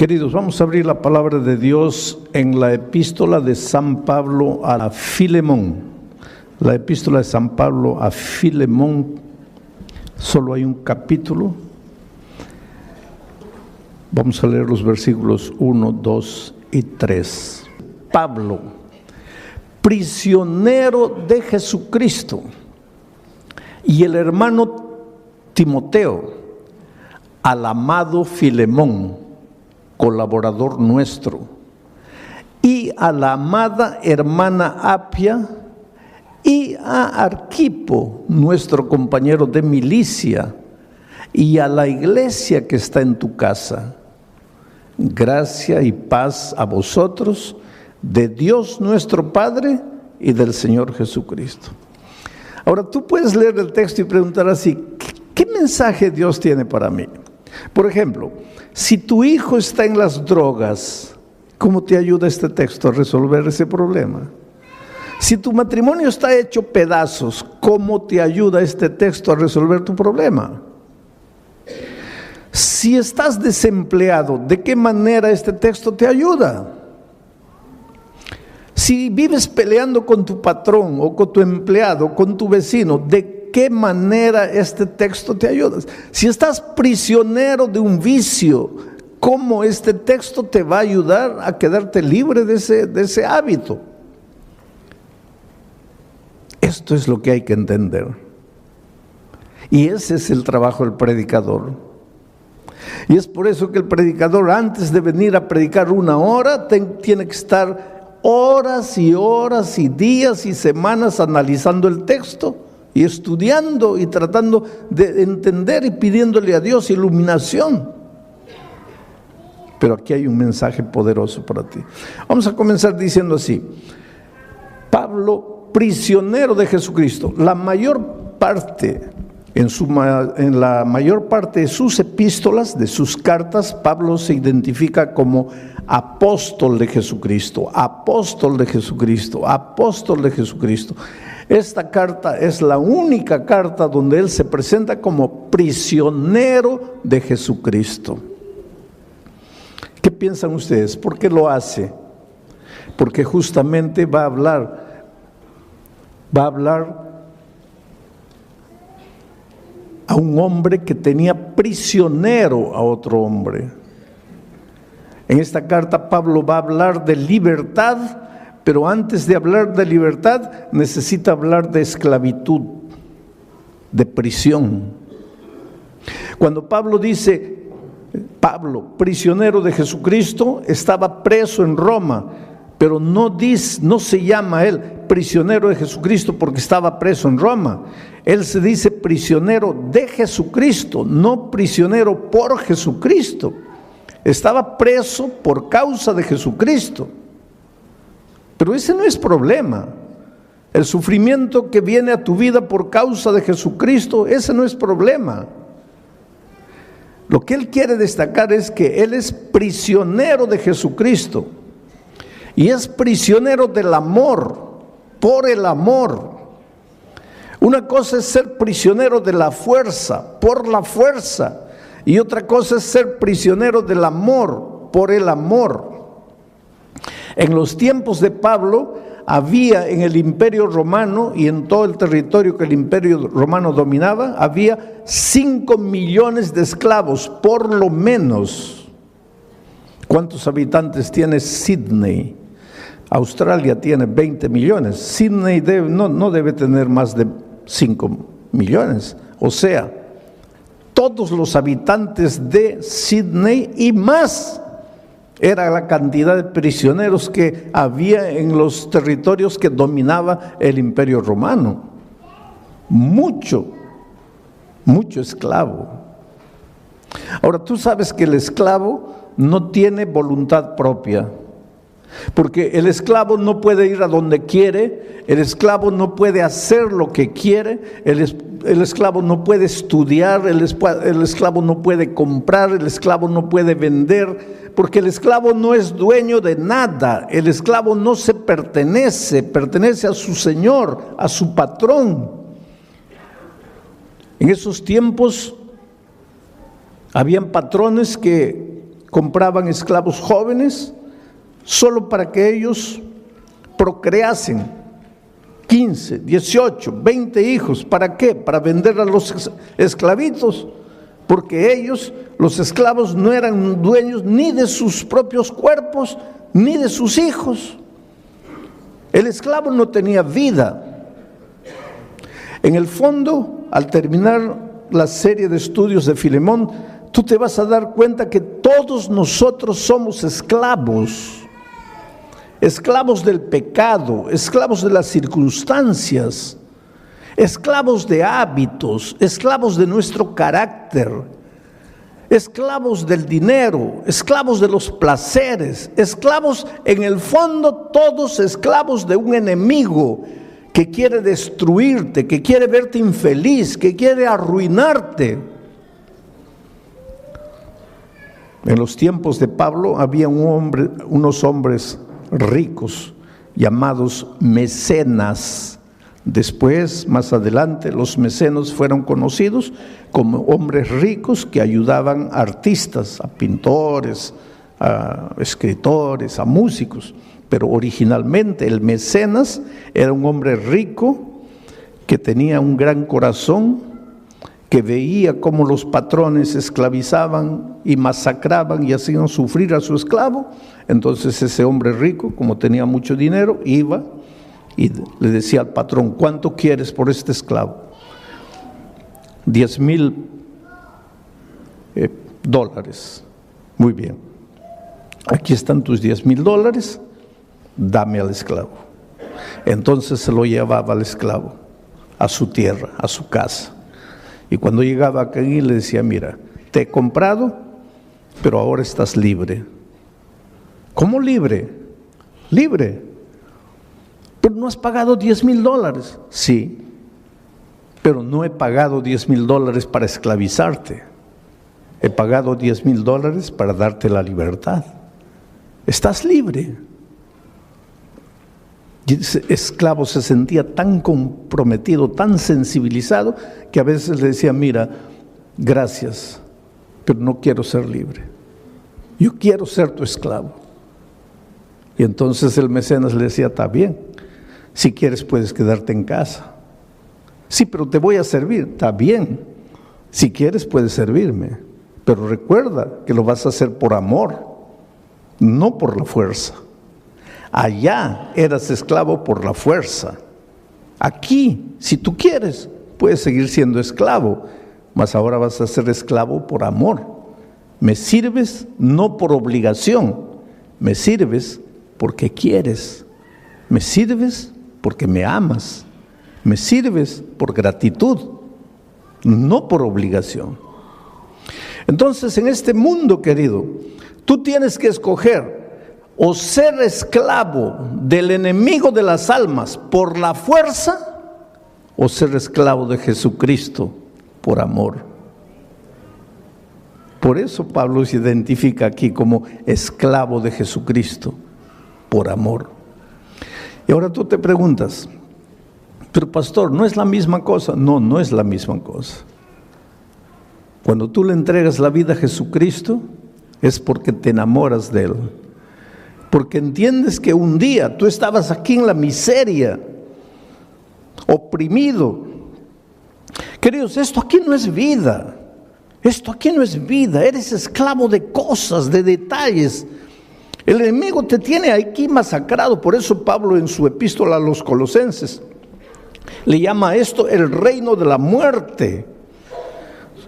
Queridos, vamos a abrir la palabra de Dios en la epístola de San Pablo a Filemón. La epístola de San Pablo a Filemón, solo hay un capítulo. Vamos a leer los versículos 1, 2 y 3. Pablo, prisionero de Jesucristo, y el hermano Timoteo, al amado Filemón, colaborador nuestro, y a la amada hermana Apia, y a Arquipo, nuestro compañero de milicia, y a la iglesia que está en tu casa. Gracia y paz a vosotros, de Dios nuestro Padre y del Señor Jesucristo. Ahora tú puedes leer el texto y preguntar así: ¿qué mensaje Dios tiene para mí? Por ejemplo, si tu hijo está en las drogas, ¿cómo te ayuda este texto a resolver ese problema? Si tu matrimonio está hecho pedazos, ¿cómo te ayuda este texto a resolver tu problema? Si estás desempleado, ¿de qué manera este texto te ayuda? Si vives peleando con tu patrón o con tu empleado, con tu vecino, ¿de qué manera este texto te ayuda? Si estás prisionero de un vicio, ¿cómo este texto te va a ayudar a quedarte libre de ese hábito? Esto es lo que hay que entender. Y ese es el trabajo del predicador. Y es por eso que el predicador, antes de venir a predicar una hora, tiene que estar horas y horas y días y semanas analizando el texto y estudiando y tratando de entender y pidiéndole a Dios iluminación. Pero aquí hay un mensaje poderoso para ti. Vamos a comenzar diciendo así: Pablo, prisionero de Jesucristo. La mayor parte, en la mayor parte de sus epístolas, de sus cartas, Pablo se identifica como apóstol de Jesucristo, apóstol de Jesucristo, apóstol de Jesucristo. Esta carta es la única carta donde él se presenta como prisionero de Jesucristo. ¿Qué piensan ustedes? ¿Por qué lo hace? Porque justamente va a hablar a un hombre que tenía prisionero a otro hombre. En esta carta Pablo va a hablar de libertad, pero antes de hablar de libertad necesita hablar de esclavitud, de prisión. Cuando Pablo dice, Pablo, prisionero de Jesucristo, estaba preso en Roma, pero no se llama él prisionero de Jesucristo porque estaba preso en Roma. Él se dice prisionero de Jesucristo, no prisionero por Jesucristo. Estaba preso por causa de Jesucristo. Pero ese no es problema. El sufrimiento que viene a tu vida por causa de Jesucristo, ese no es problema. Lo que él quiere destacar es que él es prisionero de Jesucristo. Y es prisionero del amor, por el amor. Una cosa es ser prisionero de la fuerza, por la fuerza. Y otra cosa es ser prisionero del amor, por el amor. En los tiempos de Pablo había en el Imperio Romano y en todo el territorio que el Imperio Romano dominaba, había 5 millones de esclavos, por lo menos. ¿Cuántos habitantes tiene Sydney? Australia tiene 20 millones. Sydney no debe tener más de 5 millones. O sea, todos los habitantes de Sydney y más era la cantidad de prisioneros que había en los territorios que dominaba el Imperio Romano. Mucho esclavo. Ahora, tú sabes que el esclavo no tiene voluntad propia. Porque el esclavo no puede ir a donde quiere, el esclavo no puede hacer lo que quiere, el esclavo no puede estudiar, el esclavo no puede comprar, el esclavo no puede vender, porque el esclavo no es dueño de nada, el esclavo no se pertenece a su señor, a su patrón. En esos tiempos habían patrones que compraban esclavos jóvenes solo para que ellos procreasen 15, 18, 20 hijos. ¿Para qué? Para vender a los esclavitos, porque ellos, los esclavos, no eran dueños ni de sus propios cuerpos, ni de sus hijos. El esclavo no tenía vida. En el fondo, al terminar la serie de estudios de Filemón, tú te vas a dar cuenta que todos nosotros somos esclavos. Esclavos del pecado, esclavos de las circunstancias, esclavos de hábitos, esclavos de nuestro carácter, esclavos del dinero, esclavos de los placeres, esclavos, en el fondo, todos esclavos de un enemigo que quiere destruirte, que quiere verte infeliz, que quiere arruinarte. En los tiempos de Pablo había unos hombres ricos llamados mecenas. Después, más adelante, los mecenas fueron conocidos como hombres ricos que ayudaban a artistas, a pintores, a escritores, a músicos. Pero originalmente el mecenas era un hombre rico que tenía un gran corazón, que veía cómo los patrones esclavizaban y masacraban y hacían sufrir a su esclavo. Entonces ese hombre rico, como tenía mucho dinero, iba y le decía al patrón: ¿cuánto quieres por este esclavo? 10,000 dólares. Muy bien, aquí están tus 10,000 dólares, dame al esclavo. Entonces se lo llevaba al esclavo a su tierra, a su casa. Y cuando llegaba aquí le decía: mira, te he comprado, pero ahora estás libre. ¿Cómo libre? Libre. Pero no has pagado 10,000 dólares. Sí, pero no he pagado 10,000 dólares para esclavizarte. He pagado 10,000 dólares para darte la libertad. Estás libre. Y ese esclavo se sentía tan comprometido, tan sensibilizado, que a veces le decía: mira, gracias, pero no quiero ser libre. Yo quiero ser tu esclavo. Y entonces el mecenas le decía: está bien, si quieres puedes quedarte en casa. Sí, pero te voy a servir. Está bien, si quieres puedes servirme, pero recuerda que lo vas a hacer por amor, no por la fuerza. Allá eras esclavo por la fuerza. Aquí, si tú quieres, puedes seguir siendo esclavo, mas ahora vas a ser esclavo por amor. Me sirves no por obligación, me sirves porque quieres, me sirves porque me amas, me sirves por gratitud, no por obligación. Entonces, en este mundo, querido, tú tienes que escoger: o ser esclavo del enemigo de las almas por la fuerza, o ser esclavo de Jesucristo por amor. Por eso Pablo se identifica aquí como esclavo de Jesucristo por amor. Y ahora tú te preguntas: pero pastor, ¿no es la misma cosa? No, no es la misma cosa. Cuando tú le entregas la vida a Jesucristo, es porque te enamoras de Él. Porque entiendes que un día tú estabas aquí en la miseria, oprimido. Queridos, esto aquí no es vida. Esto aquí no es vida. Eres esclavo de cosas, de detalles. El enemigo te tiene aquí masacrado. Por eso Pablo, en su epístola a los Colosenses, le llama a esto el reino de la muerte.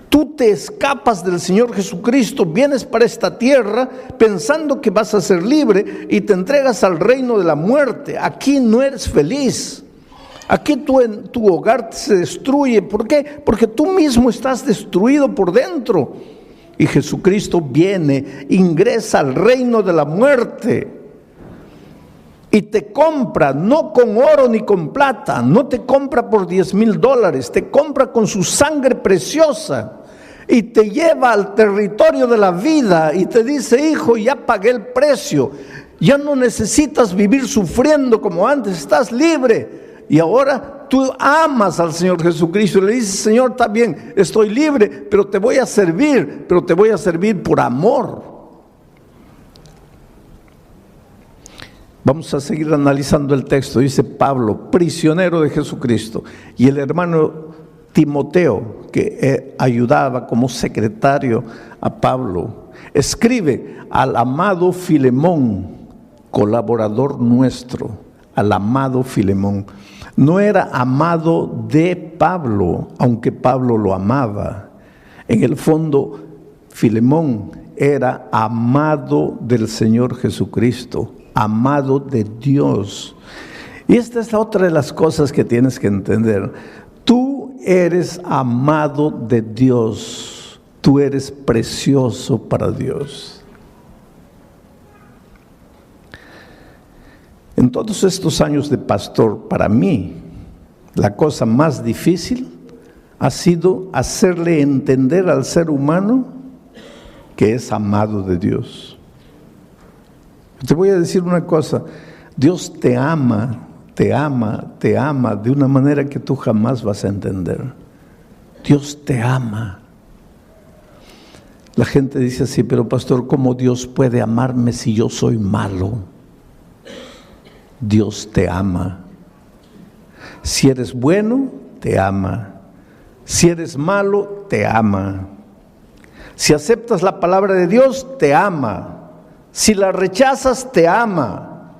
Tú te escapas del Señor Jesucristo, vienes para esta tierra pensando que vas a ser libre y te entregas al reino de la muerte. Aquí no eres feliz. Aquí tu hogar se destruye. ¿Por qué? Porque tú mismo estás destruido por dentro. Y Jesucristo viene, ingresa al reino de la muerte y te compra, no con oro ni con plata, no te compra por 10,000 dólares, te compra con su sangre preciosa. Y te lleva al territorio de la vida y te dice: hijo, ya pagué el precio, ya no necesitas vivir sufriendo como antes, estás libre. Y ahora tú amas al Señor Jesucristo y le dices: Señor, está bien, estoy libre, pero te voy a servir por amor. Vamos a seguir analizando el texto. Dice Pablo, prisionero de Jesucristo, y el hermano Timoteo, que ayudaba como secretario a Pablo, escribe al amado Filemón, colaborador nuestro, al amado Filemón. No era amado de Pablo, aunque Pablo lo amaba. En el fondo, Filemón era amado del Señor Jesucristo, amado de Dios. Y esta es otra de las cosas que tienes que entender. Tú eres amado de Dios, tú eres precioso para Dios. En todos estos años de pastor, para mí, la cosa más difícil ha sido hacerle entender al ser humano que es amado de Dios. Te voy a decir una cosa, Dios te ama, te ama, te ama de una manera que tú jamás vas a entender. Dios te ama. La gente dice así, pero pastor, ¿cómo Dios puede amarme si yo soy malo? Dios te ama. Si eres bueno, te ama. Si eres malo, te ama. Si aceptas la palabra de Dios, te ama. Si la rechazas, te ama.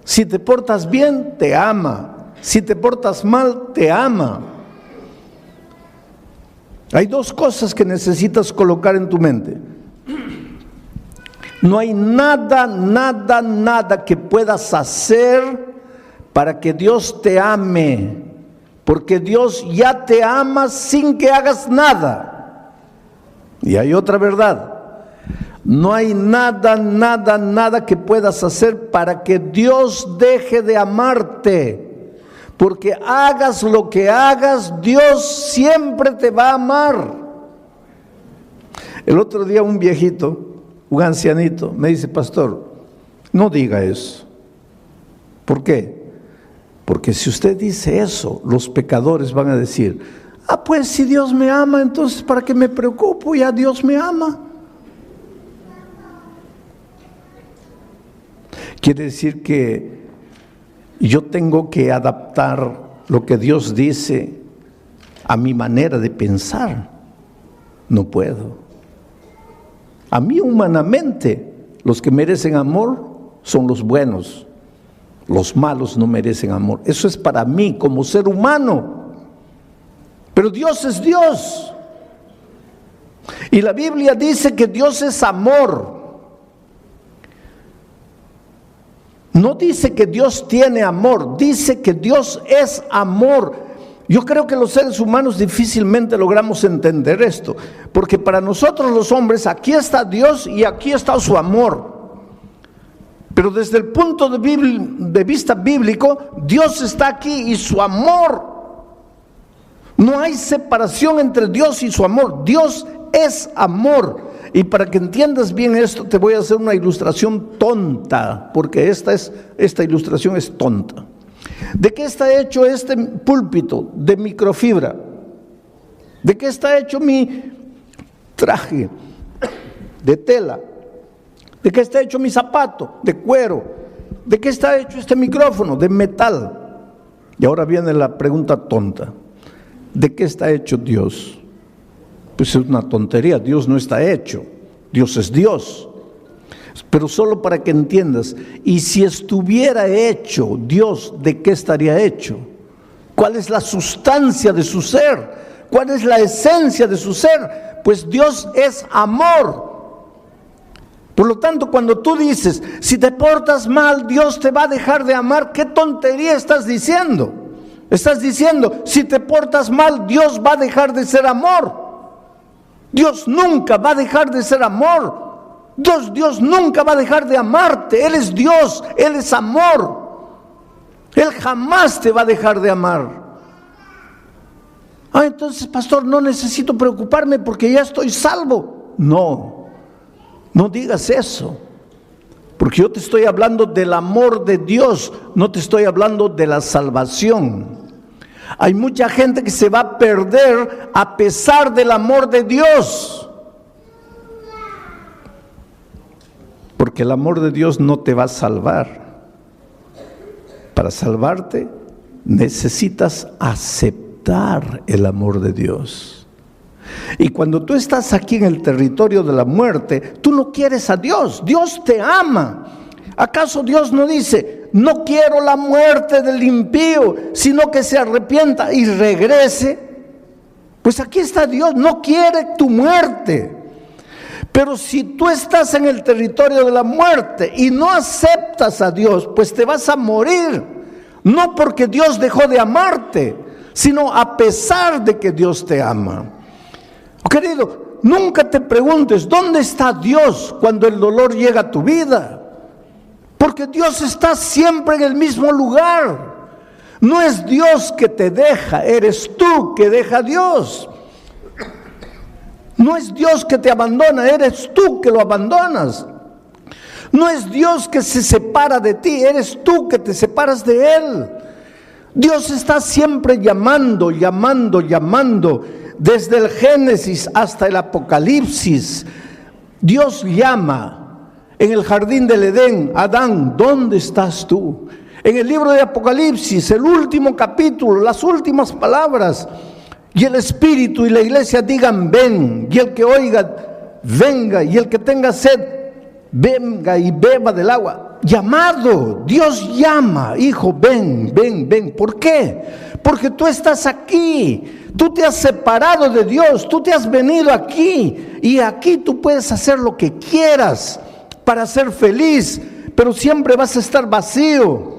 Si te portas bien, te ama. Si te portas mal, te ama. Hay dos cosas que necesitas colocar en tu mente. No hay nada que puedas hacer para que Dios te ame, porque Dios ya te ama sin que hagas nada. Y hay otra verdad. No hay nada que puedas hacer para que Dios deje de amarte, porque hagas lo que hagas, Dios siempre te va a amar. El otro día un viejito, un ancianito, me dice, pastor, no diga eso. ¿Por qué? Porque si usted dice eso, los pecadores van a decir, pues si Dios me ama, entonces ¿para qué me preocupo? Ya Dios me ama. Quiere decir que yo tengo que adaptar lo que Dios dice a mi manera de pensar. No puedo. A mí humanamente, los que merecen amor son los buenos. Los malos no merecen amor. Eso es para mí como ser humano. Pero Dios es Dios. Y la Biblia dice que Dios es amor. No dice que Dios tiene amor, dice que Dios es amor. Yo creo que los seres humanos difícilmente logramos entender esto, porque para nosotros los hombres aquí está Dios y aquí está su amor. Pero desde el punto de vista bíblico, Dios está aquí y su amor. No hay separación entre Dios y su amor. Dios es amor. Y para que entiendas bien esto, te voy a hacer una ilustración tonta, porque esta ilustración es tonta. ¿De qué está hecho este púlpito? De microfibra. ¿De qué está hecho mi traje? De tela. ¿De qué está hecho mi zapato? De cuero. ¿De qué está hecho este micrófono? De metal. Y ahora viene la pregunta tonta. ¿De qué está hecho Dios? Pues es una tontería, Dios no está hecho, Dios es Dios. Pero solo para que entiendas, y si estuviera hecho Dios, ¿de qué estaría hecho? ¿Cuál es la sustancia de su ser? ¿Cuál es la esencia de su ser? Pues Dios es amor. Por lo tanto, cuando tú dices, si te portas mal, Dios te va a dejar de amar, ¿qué tontería estás diciendo? Estás diciendo, si te portas mal, Dios va a dejar de ser amor. Dios nunca va a dejar de ser amor. Dios nunca va a dejar de amarte. Él es Dios, Él es amor. Él jamás te va a dejar de amar. Entonces, pastor, no necesito preocuparme porque ya estoy salvo. No digas eso. Porque yo te estoy hablando del amor de Dios, no te estoy hablando de la salvación. Hay mucha gente que se va a perder a pesar del amor de Dios. Porque el amor de Dios no te va a salvar. Para salvarte necesitas aceptar el amor de Dios. Y cuando tú estás aquí en el territorio de la muerte, tú no quieres a Dios. Dios te ama. ¿Acaso Dios no dice: no quiero la muerte del impío, sino que se arrepienta y regrese? Pues aquí está Dios, no quiere tu muerte. Pero si tú estás en el territorio de la muerte y no aceptas a Dios, pues te vas a morir. No porque Dios dejó de amarte, sino a pesar de que Dios te ama. Querido, nunca te preguntes ¿dónde está Dios cuando el dolor llega a tu vida? Porque Dios está siempre en el mismo lugar. No es Dios que te deja, eres tú que deja a Dios. No es Dios que te abandona, eres tú que lo abandonas. No es Dios que se separa de ti, eres tú que te separas de Él. Dios está siempre llamando, llamando, llamando. Desde el Génesis hasta el Apocalipsis, Dios llama. En el jardín del Edén, Adán, ¿dónde estás tú? En el libro de Apocalipsis, el último capítulo, las últimas palabras, y el Espíritu y la iglesia digan: ven, y el que oiga, venga, y el que tenga sed, venga y beba del agua. Llamado, Dios llama: hijo, ven, ven, ven. ¿Por qué? Porque tú estás aquí, tú te has separado de Dios, tú te has venido aquí, y aquí tú puedes hacer lo que quieras para ser feliz, pero siempre vas a estar vacío.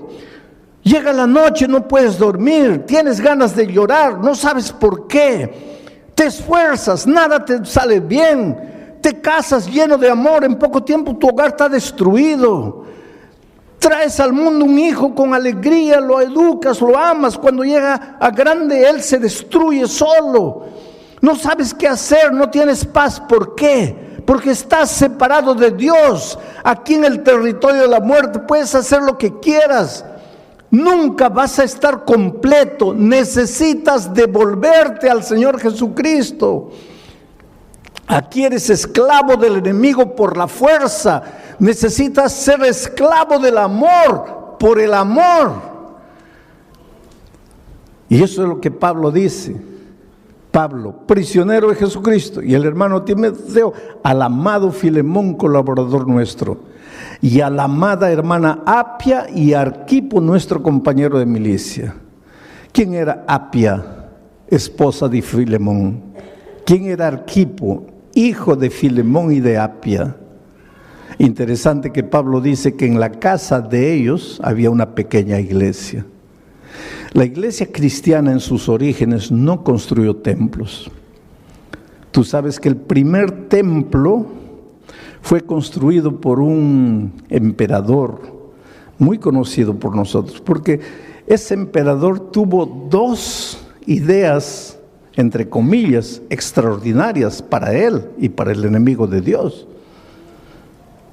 Llega la noche, no puedes dormir, tienes ganas de llorar, no sabes por qué. Te esfuerzas, nada te sale bien, te casas lleno de amor, en poco tiempo tu hogar está destruido. Traes al mundo un hijo con alegría, lo educas, lo amas, cuando llega a grande él se destruye solo. No sabes qué hacer, no tienes paz. ¿Por qué? Porque estás separado de Dios. Aquí en el territorio de la muerte puedes hacer lo que quieras. Nunca vas a estar completo. Necesitas devolverte al Señor Jesucristo. Aquí eres esclavo del enemigo por la fuerza. Necesitas ser esclavo del amor por el amor. Y eso es lo que Pablo dice. Pablo, prisionero de Jesucristo, y el hermano Timoteo, al amado Filemón, colaborador nuestro, y a la amada hermana Apia y Arquipo, nuestro compañero de milicia. ¿Quién era Apia, esposa de Filemón? ¿Quién era Arquipo, hijo de Filemón y de Apia? Interesante que Pablo dice que en la casa de ellos había una pequeña iglesia. La iglesia cristiana en sus orígenes no construyó templos. Tú sabes que el primer templo fue construido por un emperador muy conocido por nosotros, porque ese emperador tuvo dos ideas, entre comillas, extraordinarias para él y para el enemigo de Dios.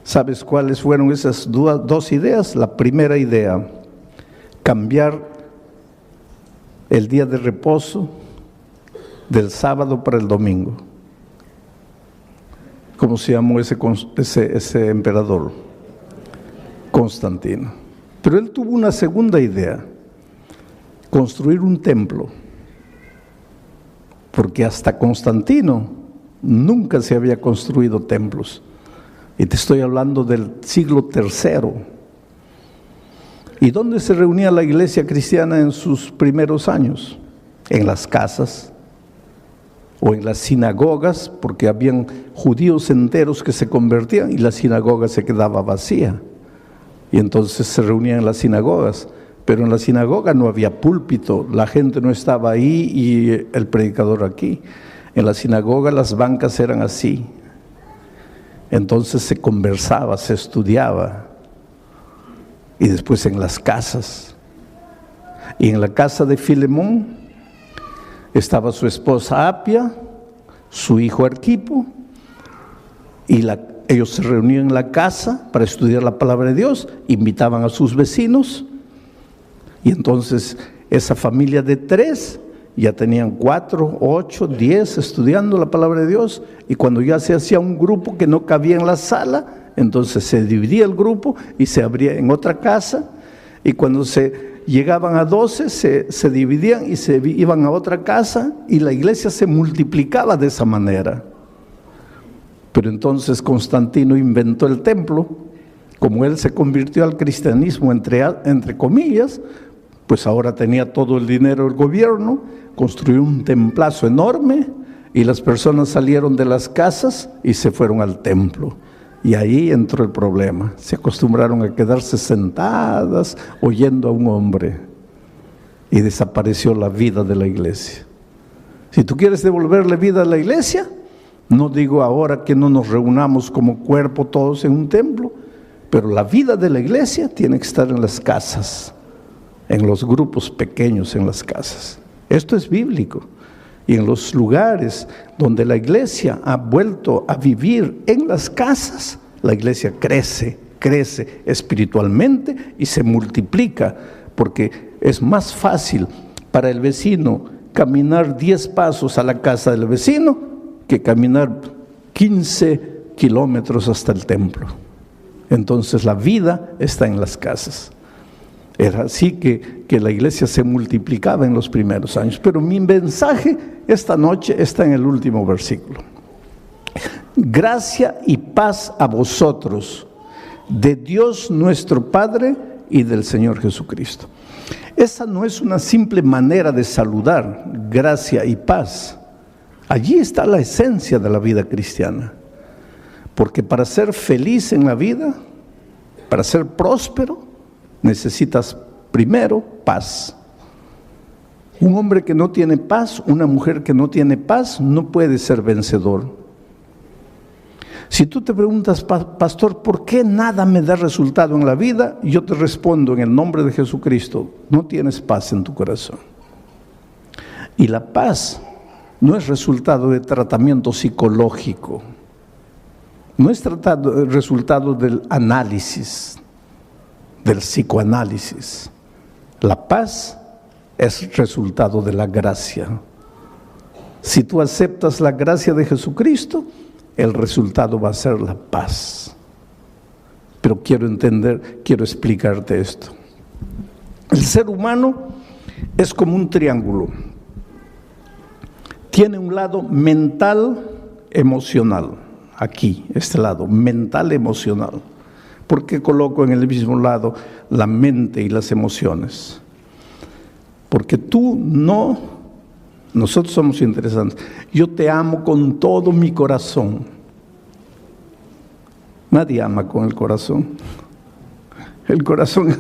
¿Sabes cuáles fueron esas dos ideas? La primera idea: cambiar el día de reposo del sábado para el domingo. ¿Cómo se llamó ese emperador? Constantino. Pero él tuvo una segunda idea: construir un templo. Porque hasta Constantino nunca se había construido templos. Y te estoy hablando del siglo III. ¿Y dónde se reunía la iglesia cristiana en sus primeros años? En las casas o en las sinagogas, porque habían judíos enteros que se convertían y la sinagoga se quedaba vacía. Y entonces se reunían en las sinagogas, pero en la sinagoga no había púlpito, la gente no estaba ahí y el predicador aquí. En la sinagoga las bancas eran así. Entonces se conversaba, se estudiaba. Y después en las casas. Y en la casa de Filemón estaba su esposa Apia, su hijo Arquipo, y ellos se reunían en la casa para estudiar la palabra de Dios, invitaban a sus vecinos, y entonces esa familia de 3 ya tenían 4, 8, 10 estudiando la palabra de Dios, y cuando ya se hacía un grupo que no cabía en la sala, entonces se dividía el grupo y se abría en otra casa, y cuando se llegaban a 12, se dividían y se iban a otra casa y la iglesia se multiplicaba de esa manera. Pero entonces Constantino inventó el templo. Como él se convirtió al cristianismo entre comillas, pues ahora tenía todo el dinero del gobierno, construyó un templazo enorme y las personas salieron de las casas y se fueron al templo. Y ahí entró el problema. Se acostumbraron a quedarse sentadas oyendo a un hombre y desapareció la vida de la iglesia. Si tú quieres devolverle vida a la iglesia, no digo ahora que no nos reunamos como cuerpo todos en un templo, pero la vida de la iglesia tiene que estar en las casas, en los grupos pequeños en las casas. Esto es bíblico. Y en los lugares donde la iglesia ha vuelto a vivir en las casas, la iglesia crece espiritualmente y se multiplica, porque es más fácil para el vecino caminar 10 pasos a la casa del vecino que caminar 15 kilómetros hasta el templo. Entonces la vida está en las casas. Era así que la iglesia se multiplicaba en los primeros años. Pero mi mensaje esta noche está en el último versículo. Gracia y paz a vosotros, de Dios nuestro Padre y del Señor Jesucristo. Esa no es una simple manera de saludar, gracia y paz. Allí está la esencia de la vida cristiana. Porque para ser feliz en la vida, para ser próspero, necesitas primero paz. Un hombre que no tiene paz, una mujer que no tiene paz, no puede ser vencedor. Si tú te preguntas, pastor, ¿por qué nada me da resultado en la vida? Yo te respondo en el nombre de Jesucristo, no tienes paz en tu corazón. Y la paz no es resultado de tratamiento psicológico, no es resultado del análisis, del psicoanálisis. La paz es resultado de la gracia. Si tú aceptas la gracia de Jesucristo, el resultado va a ser la paz. Pero quiero explicarte esto. El ser humano es como un triángulo. Tiene un lado mental, emocional. Aquí, este lado, mental, emocional. ¿Por qué coloco en el mismo lado la mente y las emociones? Porque nosotros somos interesantes. Yo te amo con todo mi corazón. Nadie ama con el corazón. El corazón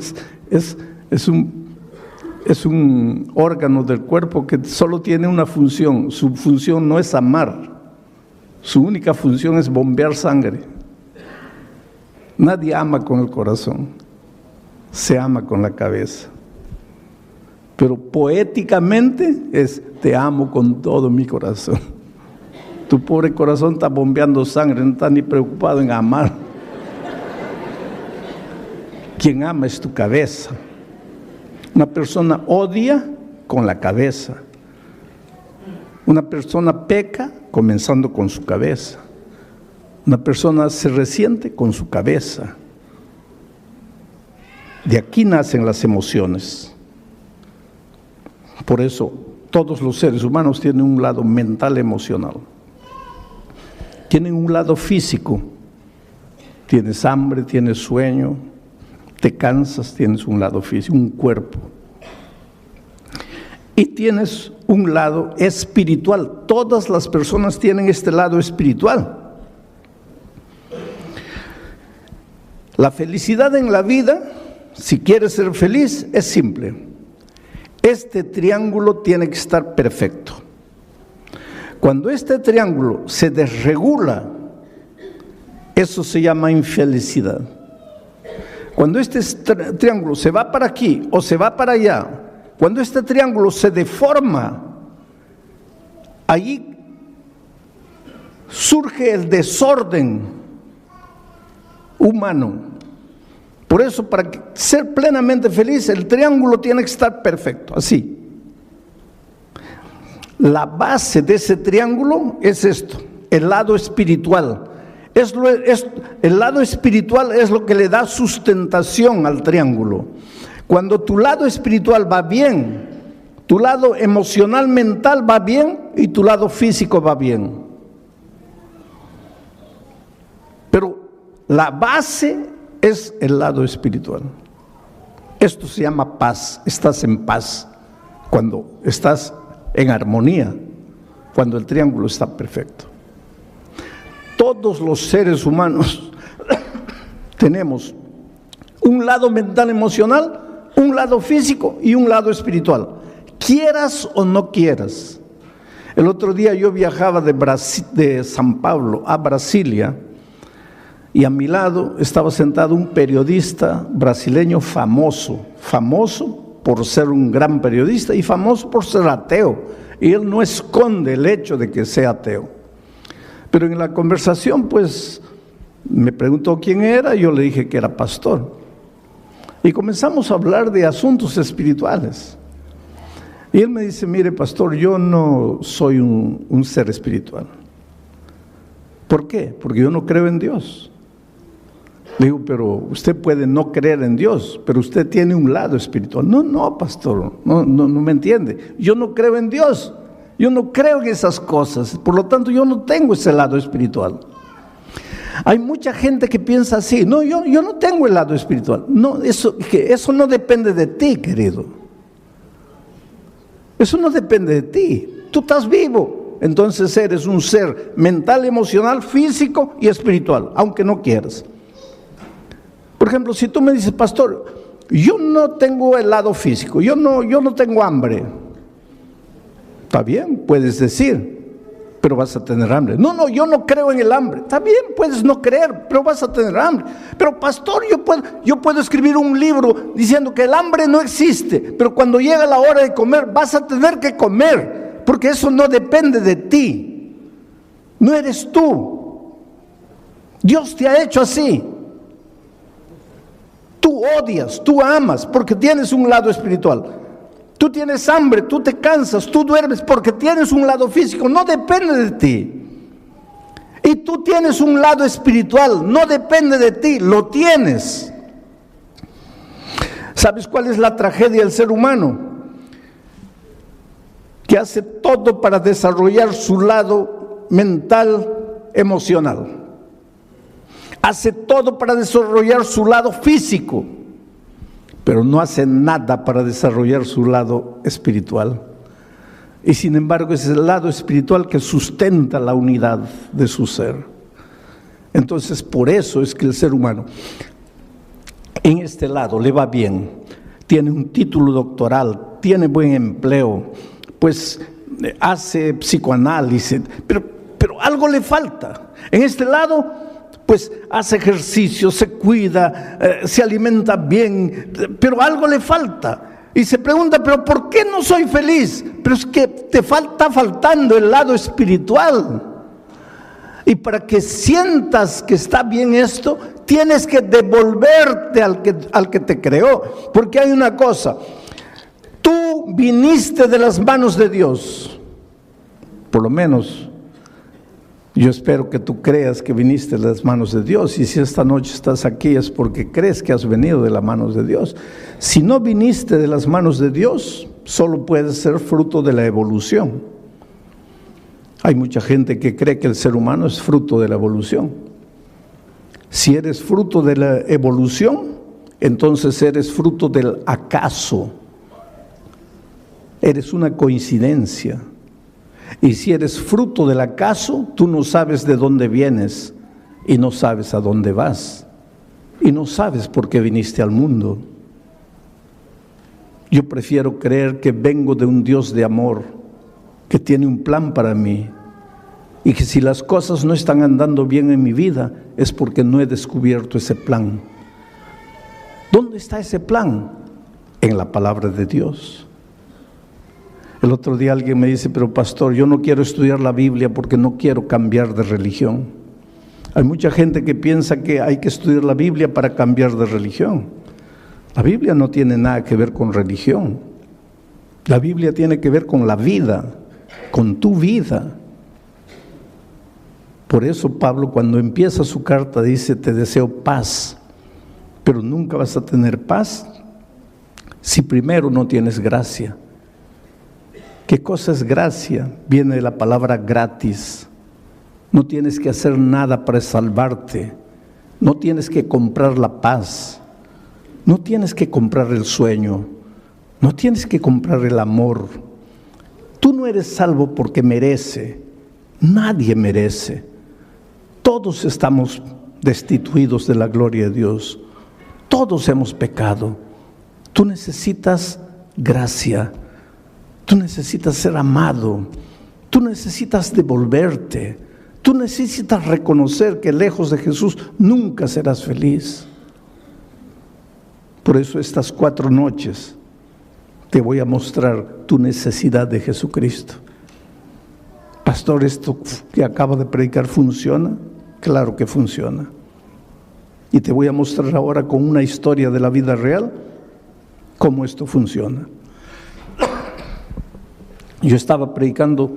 es un órgano del cuerpo que solo tiene una función. Su función no es amar. Su única función es bombear sangre. Nadie ama con el corazón. Se ama con la cabeza. Pero poéticamente es te amo con todo mi corazón. Tu pobre corazón está bombeando sangre, no está ni preocupado en amar. Quien ama es tu cabeza. Una persona odia con la cabeza. Una persona peca comenzando con su cabeza. Una persona se resiente con su cabeza. De aquí nacen las emociones. Por eso todos los seres humanos tienen un lado mental, emocional. Tienen un lado físico. Tienes hambre, tienes sueño, te cansas, tienes un lado físico, un cuerpo. Y tienes un lado espiritual. Todas las personas tienen este lado espiritual. La felicidad en la vida, si quieres ser feliz, es simple. Este triángulo tiene que estar perfecto. Cuando este triángulo se desregula, eso se llama infelicidad. Cuando este triángulo se va para aquí o se va para allá, cuando este triángulo se deforma, allí surge el desorden humano. Por eso, para ser plenamente feliz, el triángulo tiene que estar perfecto, así. La base de ese triángulo es esto, el lado espiritual. El lado espiritual es lo que le da sustentación al triángulo. Cuando tu lado espiritual va bien, tu lado emocional, mental va bien y tu lado físico va bien. Pero la base es el lado espiritual. Esto se llama paz. Estás en paz cuando estás en armonía, cuando el triángulo está perfecto. Todos los seres humanos tenemos un lado mental, emocional, un lado físico y un lado espiritual. Quieras o no quieras. El otro día yo viajaba de San Pablo a Brasilia y a mi lado estaba sentado un periodista brasileño famoso por ser un gran periodista y famoso por ser ateo. Y él no esconde el hecho de que sea ateo. Pero en la conversación, pues, me preguntó quién era, y yo le dije que era pastor. Y comenzamos a hablar de asuntos espirituales. Y él me dice, mire, pastor, yo no soy un ser espiritual. ¿Por qué? Porque yo no creo en Dios. Le digo, pero usted puede no creer en Dios, pero usted tiene un lado espiritual. No, pastor, no me entiende. Yo no creo en Dios, yo no creo en esas cosas, por lo tanto yo no tengo ese lado espiritual. Hay mucha gente que piensa así, no, yo no tengo el lado espiritual. No, eso no depende de ti, querido. Eso no depende de ti. Tú estás vivo, entonces eres un ser mental, emocional, físico y espiritual, aunque no quieras. Por ejemplo, si tú me dices, pastor, yo no tengo el lado físico, yo no tengo hambre. Está bien, puedes decir, pero vas a tener hambre. No, yo no creo en el hambre. Está bien, puedes no creer, pero vas a tener hambre. Pero pastor, yo puedo escribir un libro diciendo que el hambre no existe, pero cuando llega la hora de comer, vas a tener que comer, porque eso no depende de ti. No eres tú. Dios te ha hecho así. Tú odias, tú amas, porque tienes un lado espiritual. Tú tienes hambre, tú te cansas, tú duermes, porque tienes un lado físico, no depende de ti. Y tú tienes un lado espiritual, no depende de ti, lo tienes. ¿Sabes cuál es la tragedia del ser humano? Que hace todo para desarrollar su lado mental, emocional. Hace todo para desarrollar su lado físico, pero no hace nada para desarrollar su lado espiritual. Y sin embargo es el lado espiritual que sustenta la unidad de su ser. Entonces por eso es que el ser humano en este lado le va bien, tiene un título doctoral, tiene buen empleo, pues hace psicoanálisis, pero algo le falta. En este lado pues hace ejercicio, se cuida, se alimenta bien, pero algo le falta. Y se pregunta, pero ¿por qué no soy feliz? Pero es que te está faltando el lado espiritual. Y para que sientas que está bien esto, tienes que devolverte al que te creó. Porque hay una cosa, tú viniste de las manos de Dios, por lo menos. Yo espero que tú creas que viniste de las manos de Dios, y si esta noche estás aquí es porque crees que has venido de las manos de Dios. Si no viniste de las manos de Dios, solo puedes ser fruto de la evolución. Hay mucha gente que cree que el ser humano es fruto de la evolución. Si eres fruto de la evolución, entonces eres fruto del acaso. Eres una coincidencia. Y si eres fruto del acaso, tú no sabes de dónde vienes y no sabes a dónde vas y no sabes por qué viniste al mundo. Yo prefiero creer que vengo de un Dios de amor, que tiene un plan para mí, y que si las cosas no están andando bien en mi vida es porque no he descubierto ese plan. ¿Dónde está ese plan? En la palabra de Dios. El otro día alguien me dice, pero pastor, yo no quiero estudiar la Biblia porque no quiero cambiar de religión. Hay mucha gente que piensa que hay que estudiar la Biblia para cambiar de religión. La Biblia no tiene nada que ver con religión. La Biblia tiene que ver con la vida, con tu vida. Por eso Pablo, cuando empieza su carta, dice, te deseo paz, pero nunca vas a tener paz si primero no tienes gracia? ¿Qué cosa es gracia? Viene de la palabra gratis. No tienes que hacer nada para salvarte. No tienes que comprar la paz. No tienes que comprar el sueño. No tienes que comprar el amor. Tú no eres salvo porque merece. Nadie merece. Todos estamos destituidos de la gloria de Dios. Todos hemos pecado. Tú necesitas gracia. Tú necesitas ser amado. Tú necesitas devolverte. Tú necesitas reconocer que lejos de Jesús nunca serás feliz. Por eso estas 4 noches te voy a mostrar tu necesidad de Jesucristo. Pastor, ¿esto que acabo de predicar funciona? Claro que funciona. Y te voy a mostrar ahora con una historia de la vida real cómo esto funciona. Yo estaba predicando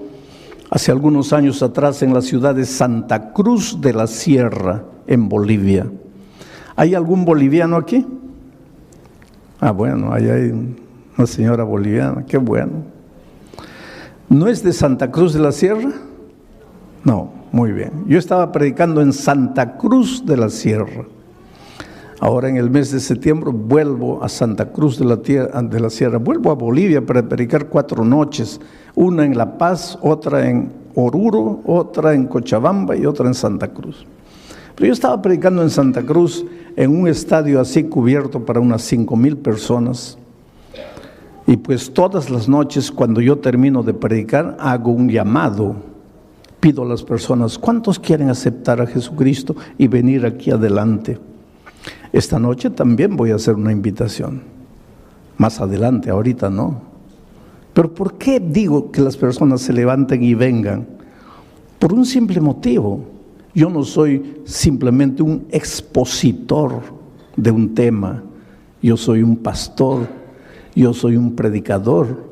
hace algunos años atrás en la ciudad de Santa Cruz de la Sierra, en Bolivia. ¿Hay algún boliviano aquí? Bueno, ahí hay una señora boliviana, qué bueno. ¿No es de Santa Cruz de la Sierra? No, muy bien. Yo estaba predicando en Santa Cruz de la Sierra. Ahora en el mes de septiembre vuelvo a Santa Cruz de la Sierra, vuelvo a Bolivia para predicar 4 noches, una en La Paz, otra en Oruro, otra en Cochabamba y otra en Santa Cruz. Pero yo estaba predicando en Santa Cruz en un estadio así cubierto para unas 5,000 personas. Y pues todas las noches cuando yo termino de predicar hago un llamado, pido a las personas, ¿cuántos quieren aceptar a Jesucristo y venir aquí adelante? Esta noche también voy a hacer una invitación, más adelante, ahorita no. Pero ¿por qué digo que las personas se levanten y vengan? Por un simple motivo. Yo no soy simplemente un expositor de un tema, yo soy un pastor, yo soy un predicador.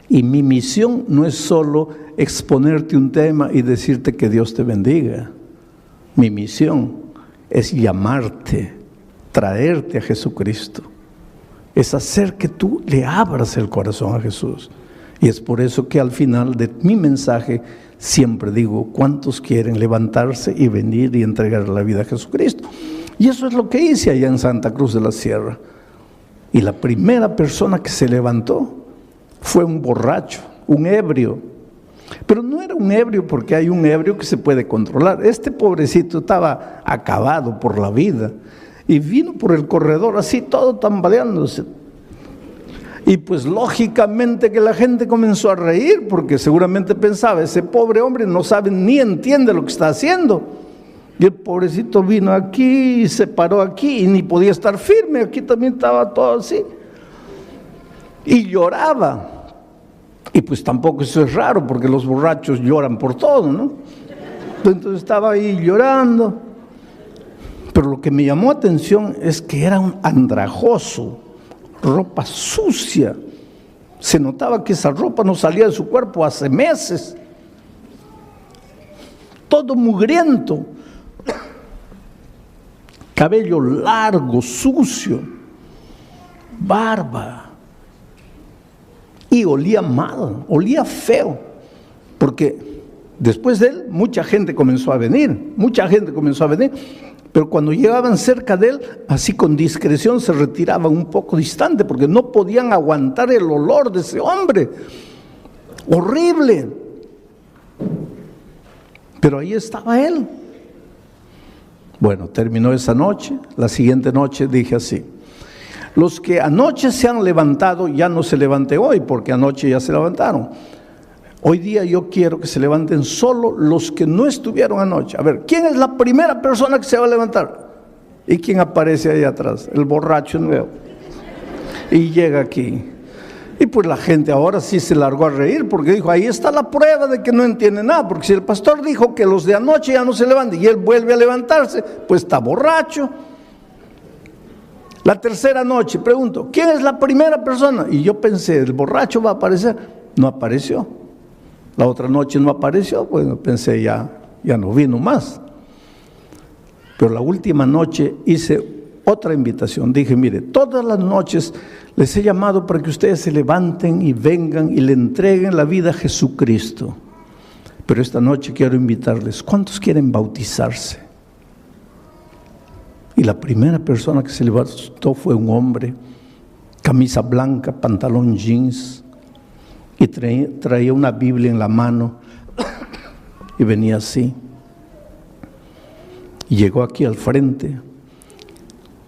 Y mi misión no es solo exponerte un tema y decirte que Dios te bendiga. Mi misión es llamarte, traerte a Jesucristo. Es hacer que tú le abras el corazón a Jesús. Y es por eso que al final de mi mensaje siempre digo, ¿cuántos quieren levantarse y venir y entregar la vida a Jesucristo? Y eso es lo que hice allá en Santa Cruz de la Sierra. Y la primera persona que se levantó fue un borracho, un ebrio. Pero no era un ebrio porque hay un ebrio que se puede controlar. Este pobrecito estaba acabado por la vida y vino por el corredor así todo tambaleándose. Y pues lógicamente que la gente comenzó a reír porque seguramente pensaba, ese pobre hombre no sabe ni entiende lo que está haciendo. Y el pobrecito vino aquí y se paró aquí y ni podía estar firme, aquí también estaba todo así. Y lloraba. Y pues tampoco eso es raro porque los borrachos lloran por todo, ¿no? Entonces estaba ahí llorando. Pero lo que me llamó atención es que era un andrajoso, ropa sucia. Se notaba que esa ropa no salía de su cuerpo hace meses. Todo mugriento. Cabello largo, sucio. Barba. Y olía mal, olía feo. Porque después de él, mucha gente comenzó a venir. Pero cuando llegaban cerca de él, así con discreción se retiraban un poco distante, porque no podían aguantar el olor de ese hombre. Horrible. Pero ahí estaba él. Bueno, terminó esa noche. La siguiente noche dije así: los que anoche se han levantado, ya no se levanten hoy, porque anoche ya se levantaron. Hoy día yo quiero que se levanten solo los que no estuvieron anoche. A ver, ¿quién es la primera persona que se va a levantar? ¿Y quién aparece ahí atrás? El borracho nuevo. Y llega aquí. Y pues la gente ahora sí se largó a reír, porque dijo, ahí está la prueba de que no entiende nada. Porque si el pastor dijo que los de anoche ya no se levantan y él vuelve a levantarse, pues está borracho. La tercera noche, pregunto, ¿quién es la primera persona? Y yo pensé, ¿el borracho va a aparecer? No apareció. La otra noche no apareció, bueno, pensé ya no vino más. Pero la última noche hice otra invitación. Dije, mire, todas las noches les he llamado para que ustedes se levanten y vengan y le entreguen la vida a Jesucristo. Pero esta noche quiero invitarles, ¿cuántos quieren bautizarse? Y la primera persona que se levantó fue un hombre, camisa blanca, pantalón jeans, y traía una Biblia en la mano, y venía así. Y llegó aquí al frente.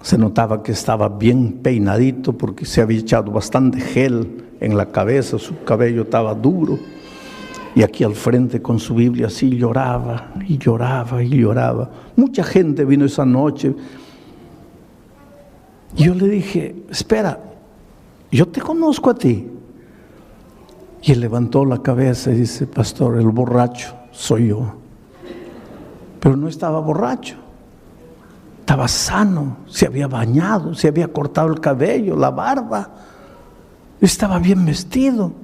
Se notaba que estaba bien peinadito porque se había echado bastante gel en la cabeza, su cabello estaba duro. Y aquí al frente con su Biblia así lloraba y lloraba y lloraba. Mucha gente vino esa noche. Y yo le dije, espera, yo te conozco a ti. Y él levantó la cabeza y dice, pastor, el borracho soy yo. Pero no estaba borracho. Estaba sano, se había bañado, se había cortado el cabello, la barba. Estaba bien vestido.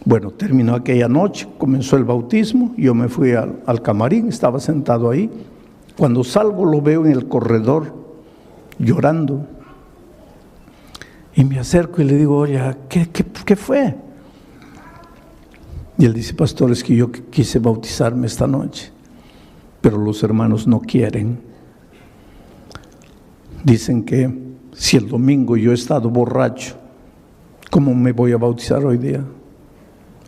Bueno, terminó aquella noche, comenzó el bautismo, yo me fui al camarín, estaba sentado ahí. Cuando salgo lo veo en el corredor, llorando. Y me acerco y le digo, oye, ¿qué fue? Y él dice, pastor, es que yo quise bautizarme esta noche, pero los hermanos no quieren. Dicen que si el domingo yo he estado borracho, ¿cómo me voy a bautizar hoy día?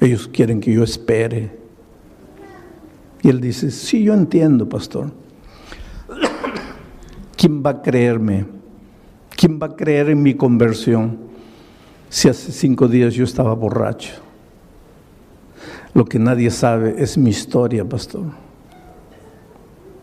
Ellos quieren que yo espere. Y él dice, sí, yo entiendo, pastor. ¿Quién va a creerme? ¿Quién va a creer en mi conversión si hace 5 días yo estaba borracho? Lo que nadie sabe es mi historia, pastor.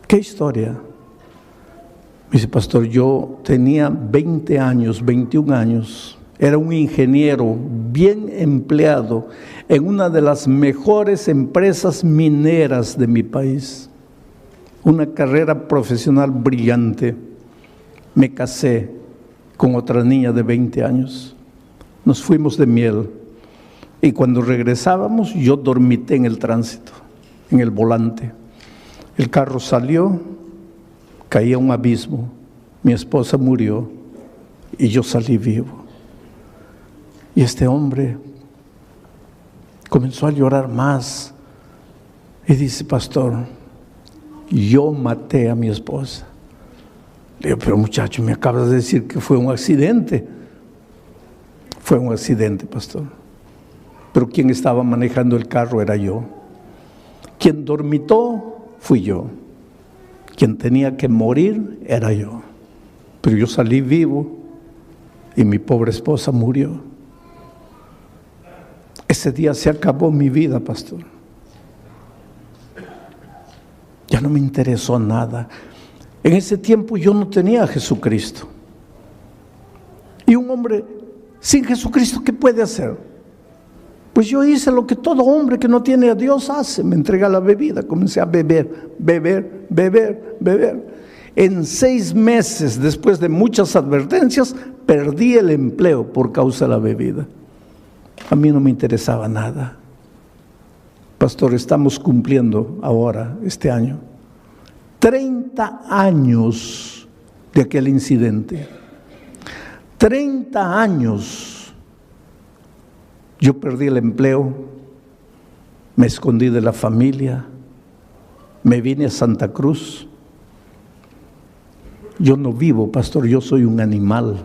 ¿Qué historia? Me dice, pastor, yo tenía 20 años, 21 años. Era un ingeniero bien empleado en una de las mejores empresas mineras de mi país. Una carrera profesional brillante. Me casé con otra niña de 20 años. Nos fuimos de miel. Y cuando regresábamos, yo dormité en el tránsito, en el volante. El carro salió, caí a un abismo. Mi esposa murió y yo salí vivo. Y este hombre comenzó a llorar más y dice, pastor, yo maté a mi esposa. Le digo, pero muchacho, me acabas de decir que fue un accidente. Fue un accidente, pastor. Pero quien estaba manejando el carro era yo. Quien dormitó fui yo. Quien tenía que morir era yo. Pero yo salí vivo y mi pobre esposa murió. Ese día se acabó mi vida, pastor. Ya no me interesó nada. En ese tiempo yo no tenía a Jesucristo. Y un hombre sin Jesucristo, ¿qué puede hacer? Pues yo hice lo que todo hombre que no tiene a Dios hace. Me entregué a la bebida, comencé a beber. En 6 meses, después de muchas advertencias, perdí el empleo por causa de la bebida. A mí no me interesaba nada. Pastor, estamos cumpliendo ahora, este año, 30 años de aquel incidente. 30 años. Yo perdí el empleo, me escondí de la familia, me vine a Santa Cruz. Yo no vivo, pastor, yo soy un animal.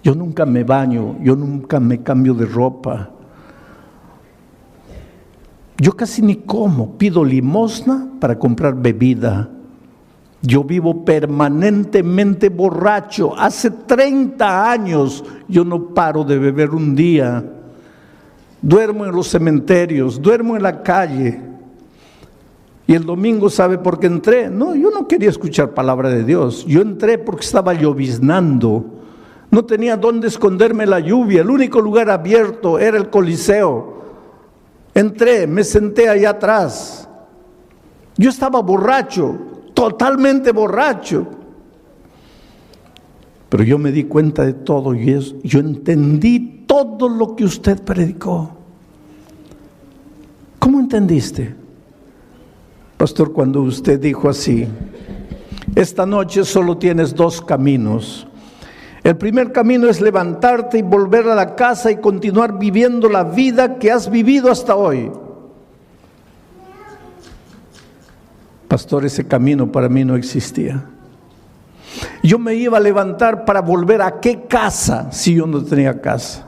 Yo nunca me baño, yo nunca me cambio de ropa. Yo casi ni como, pido limosna para comprar bebida. Yo vivo permanentemente borracho. Hace 30 años yo no paro de beber un día. Duermo en los cementerios, duermo en la calle. Y el domingo, ¿sabe por qué entré? No, yo no quería escuchar palabra de Dios. Yo entré porque estaba lloviznando. No tenía dónde esconderme la lluvia. El único lugar abierto era el Coliseo. Entré, me senté allá atrás. Yo estaba borracho, totalmente borracho. Pero yo me di cuenta de todo y yo entendí todo lo que usted predicó. ¿Cómo entendiste? Pastor, cuando usted dijo así, Esta noche solo tienes dos caminos. El primer camino es levantarte y volver a la casa y continuar viviendo la vida que has vivido hasta hoy. Pastor, ese camino para mí no existía. Yo me iba a levantar para volver a qué casa si yo no tenía casa.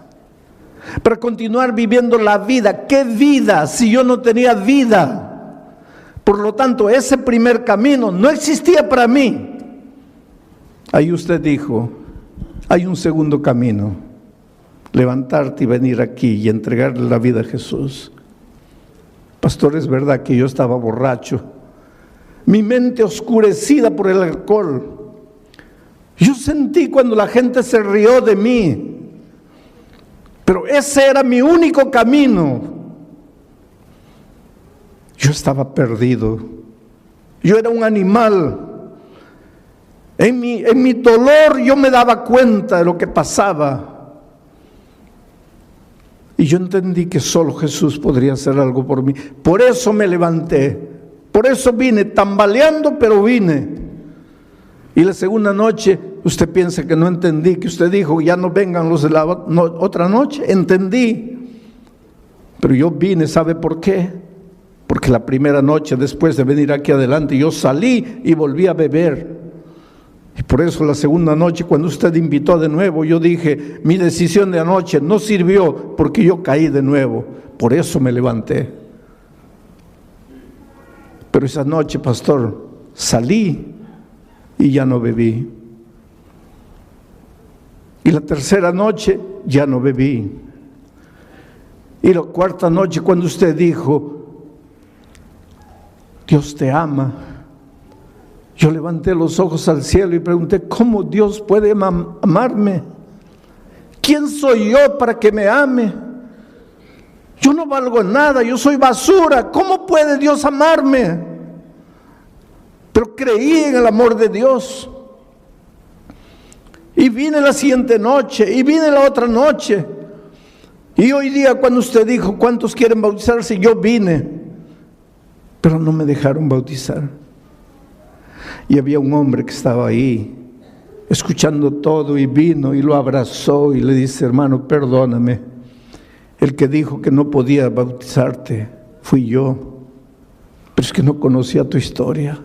Para continuar viviendo la vida. ¿Qué vida si yo no tenía vida? Por lo tanto, ese primer camino no existía para mí. Ahí usted dijo, hay un segundo camino. Levantarte y venir aquí y entregarle la vida a Jesús. Pastor, es verdad que yo estaba borracho. Mi mente oscurecida por el alcohol. Yo sentí cuando la gente se rió de mí. Pero ese era mi único camino. Yo estaba perdido. Yo era un animal. En mi dolor yo me daba cuenta de lo que pasaba. Y yo entendí que solo Jesús podría hacer algo por mí. Por eso me levanté. Por eso vine, tambaleando, pero vine. Y la segunda noche, usted piensa que no entendí, que usted dijo, ya no vengan los de la otra noche. Entendí. Pero yo vine, ¿sabe por qué? Porque la primera noche, después de venir aquí adelante, yo salí y volví a beber. Y por eso la segunda noche, cuando usted invitó de nuevo, yo dije, mi decisión de anoche no sirvió porque yo caí de nuevo. Por eso me levanté. Pero esa noche, pastor, salí y ya no bebí. Y la tercera noche ya no bebí. Y la cuarta noche, cuando usted dijo, Dios te ama, yo levanté los ojos al cielo y pregunté, ¿cómo Dios puede amarme? ¿Quién soy yo para que me ame? Yo no valgo nada, yo soy basura. ¿Cómo puede Dios amarme? Pero creí en el amor de Dios. Y vine la siguiente noche, y vine la otra noche. Y hoy día cuando usted dijo, ¿cuántos quieren bautizarse? Yo vine. Pero no me dejaron bautizar. Y había un hombre que estaba ahí, escuchando todo, y vino y lo abrazó y le dice, hermano, perdóname. El que dijo que no podía bautizarte fui yo, pero es que no conocía tu historia.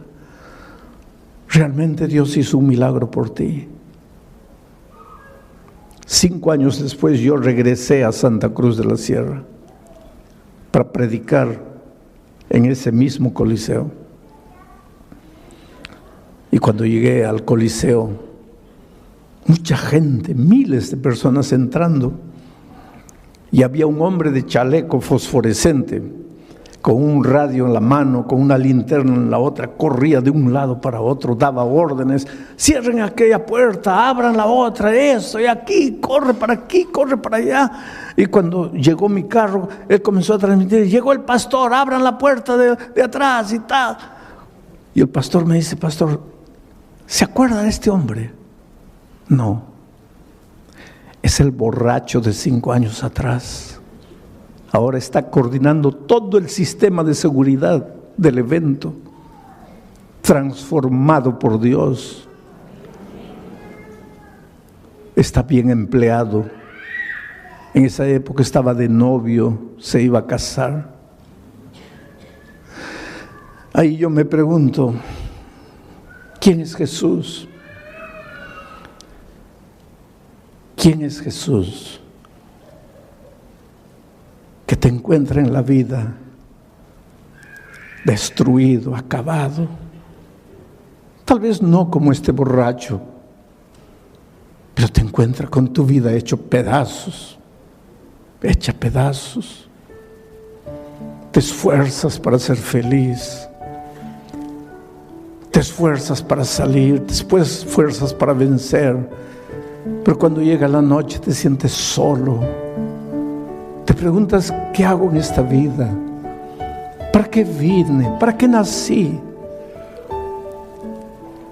Realmente Dios hizo un milagro por ti. 5 años después yo regresé a Santa Cruz de la Sierra para predicar en ese mismo coliseo. Y cuando llegué al coliseo, mucha gente, miles de personas entrando. Y había un hombre de chaleco fosforescente, con un radio en la mano, con una linterna en la otra, corría de un lado para otro, daba órdenes, cierren aquella puerta, abran la otra, eso, y aquí, corre para allá. Y cuando llegó mi carro, él comenzó a transmitir, llegó el pastor, abran la puerta de atrás y tal. Y el pastor me dice, pastor, ¿se acuerda de este hombre? No. Es el borracho de 5 años atrás. Ahora está coordinando todo el sistema de seguridad del evento, transformado por Dios. Está bien empleado. En esa época estaba de novio, se iba a casar. Ahí yo me pregunto, ¿quién es Jesús? ¿Quién es Jesús? Que te encuentra en la vida destruido, acabado. Tal vez no como este borracho, pero te encuentra con tu vida hecha pedazos. Te esfuerzas para ser feliz. Te esfuerzas para salir, después esfuerzas para vencer. Pero cuando llega la noche te sientes solo. Te preguntas, ¿qué hago en esta vida? ¿Para qué vine? ¿Para qué nací?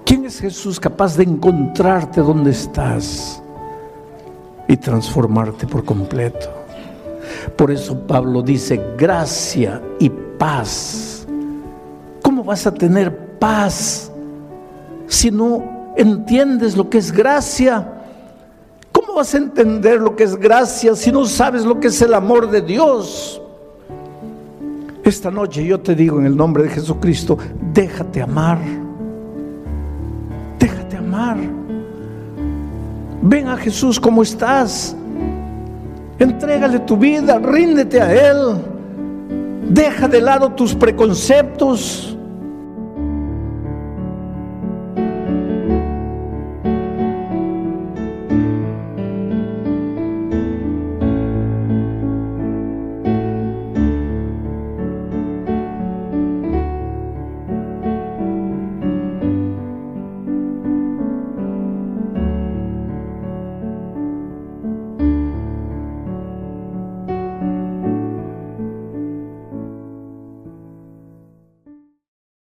¿Quién es Jesús capaz de encontrarte donde estás y transformarte por completo? Por eso Pablo dice, gracia y paz. ¿Cómo vas a tener paz si no entiendes lo que es gracia? ¿Cómo vas a entender lo que es gracia si no sabes lo que es el amor de Dios? Esta noche yo te digo en el nombre de Jesucristo, déjate amar. Déjate amar. Ven a Jesús como estás. Entrégale tu vida, ríndete a Él. Deja de lado tus preconceptos.